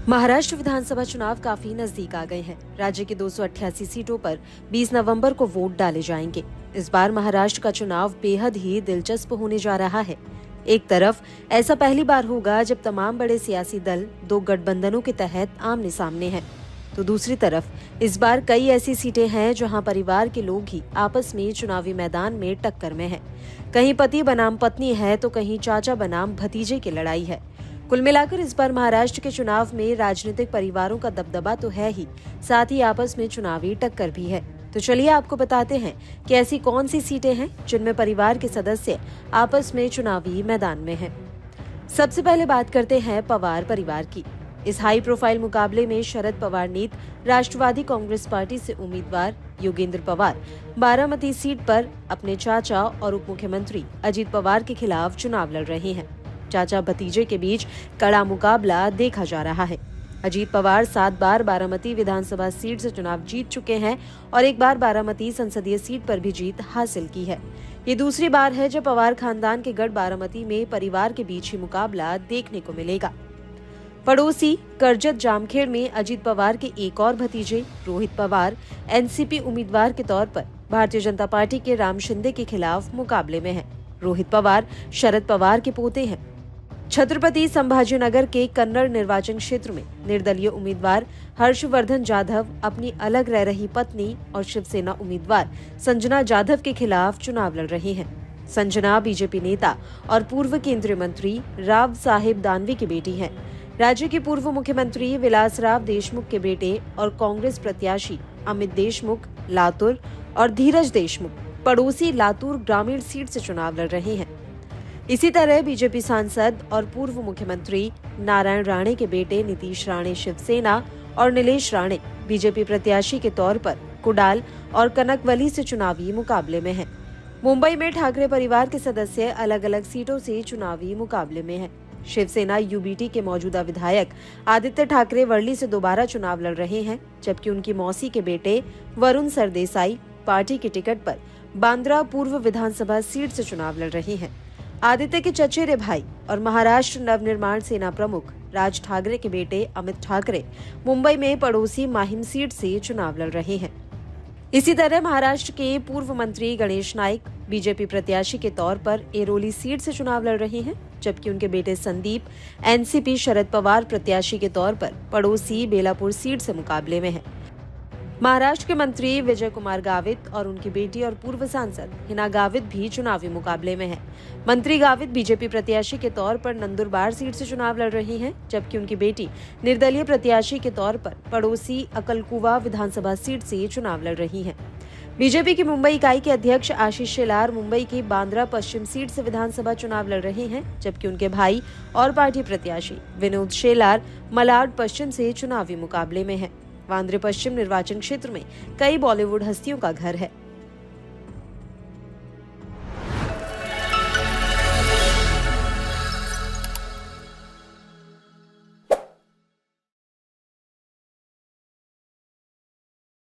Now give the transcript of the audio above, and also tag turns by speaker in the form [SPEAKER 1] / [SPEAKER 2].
[SPEAKER 1] महाराष्ट्र विधानसभा चुनाव काफी नजदीक आ गए हैं। राज्य की 288 सीटों पर 20 नवंबर को वोट डाले जाएंगे। इस बार महाराष्ट्र का चुनाव बेहद ही दिलचस्प होने जा रहा है। एक तरफ ऐसा पहली बार होगा जब तमाम बड़े सियासी दल दो गठबंधनों के तहत आमने सामने हैं, तो दूसरी तरफ इस बार कई ऐसी सीटें हैं जहां परिवार के लोग ही आपस में चुनावी मैदान में टक्कर में हैं। कहीं पति बनाम पत्नी है तो कहीं चाचा बनाम भतीजे की लड़ाई है। कुल मिलाकर इस बार महाराष्ट्र के चुनाव में राजनीतिक परिवारों का दबदबा तो है ही, साथ ही आपस में चुनावी टक्कर भी है। तो चलिए आपको बताते हैं कि ऐसी कौन सी सीटें हैं जिनमें परिवार के सदस्य आपस में चुनावी मैदान में हैं। सबसे पहले बात करते हैं पवार परिवार की। इस हाई प्रोफाइल मुकाबले में शरद पवार नीत राष्ट्रवादी कांग्रेस पार्टी से उम्मीदवार योगेंद्र पवार बारामती सीट पर अपने चाचा और उप मुख्यमंत्री अजित पवार के खिलाफ चुनाव लड़ रहे हैं। चाचा भतीजे के बीच कड़ा मुकाबला देखा जा रहा है। अजीत पवार 7 बार बारामती विधानसभा सीट से चुनाव जीत चुके हैं और एक बार बारामती संसदीय सीट पर भी जीत हासिल की है। ये दूसरी बार है जब पवार खानदान के गढ़ बारामती में परिवार के बीच ही मुकाबला देखने को मिलेगा। पड़ोसी करजत जामखेड़ में अजीत पवार के एक और भतीजे रोहित पवार एनसीपी उम्मीदवार के तौर पर भारतीय जनता पार्टी के राम शिंदे के खिलाफ मुकाबले में हैं। रोहित पवार शरद पवार के पोते हैं। छत्रपति संभाजीनगर के कन्नड़ निर्वाचन क्षेत्र में निर्दलीय उम्मीदवार हर्षवर्धन जाधव अपनी अलग रह रही पत्नी और शिवसेना उम्मीदवार संजना जाधव के खिलाफ चुनाव लड़ रहे हैं। संजना बीजेपी नेता और पूर्व केंद्रीय मंत्री राव साहेब दानवे की बेटी हैं। राज्य के पूर्व मुख्यमंत्री विलासराव देशमुख के बेटे और कांग्रेस प्रत्याशी अमित देशमुख लातूर और धीरज देशमुख पड़ोसी लातूर ग्रामीण सीट से चुनाव लड़ रहे हैं। इसी तरह बीजेपी सांसद और पूर्व मुख्यमंत्री नारायण राणे के बेटे नीतीश राणे शिवसेना और नीलेश राणे बीजेपी प्रत्याशी के तौर पर कुडाल और कनकवली से चुनावी मुकाबले में हैं। मुंबई में ठाकरे परिवार के सदस्य अलग अलग सीटों से चुनावी मुकाबले में हैं। शिवसेना यूबीटी के मौजूदा विधायक आदित्य ठाकरे वर्ली से दोबारा चुनाव लड़ रहे हैं, जबकि उनकी मौसी के बेटे वरुण सरदेसाई पार्टी की टिकट पर बांद्रा पूर्व विधानसभा सीट से चुनाव लड़ रहे हैं। आदित्य के चचेरे भाई और महाराष्ट्र नवनिर्माण सेना प्रमुख राज ठाकरे के बेटे अमित ठाकरे मुंबई में पड़ोसी माहिम सीट से चुनाव लड़ रहे हैं। इसी तरह महाराष्ट्र के पूर्व मंत्री गणेश नाइक बीजेपी प्रत्याशी के तौर पर एरोली सीट से चुनाव लड़ रहे हैं, जबकि उनके बेटे संदीप एनसीपी शरद पवार प्रत्याशी के तौर पर पड़ोसी बेलापुर सीट से मुकाबले में हैं। महाराष्ट्र के मंत्री विजय कुमार गावित और उनकी बेटी और पूर्व सांसद हिना गावित भी चुनावी मुकाबले में हैं। मंत्री गावित बीजेपी प्रत्याशी के तौर पर नंदुरबार सीट से चुनाव लड़ रही हैं, जबकि उनकी बेटी निर्दलीय प्रत्याशी के तौर पर पड़ोसी अकलकुवा विधानसभा सीट से चुनाव लड़ रही हैं। बीजेपी की मुंबई इकाई के अध्यक्ष आशीष शेलार मुंबई की बांद्रा पश्चिम सीट से विधानसभा चुनाव लड़ रहे हैं, जबकि उनके भाई और पार्टी प्रत्याशी विनोद शेलार मलाड पश्चिम से चुनावी मुकाबले में हैं। वांद्रे पश्चिम निर्वाचन क्षेत्र में कई बॉलीवुड हस्तियों का घर है।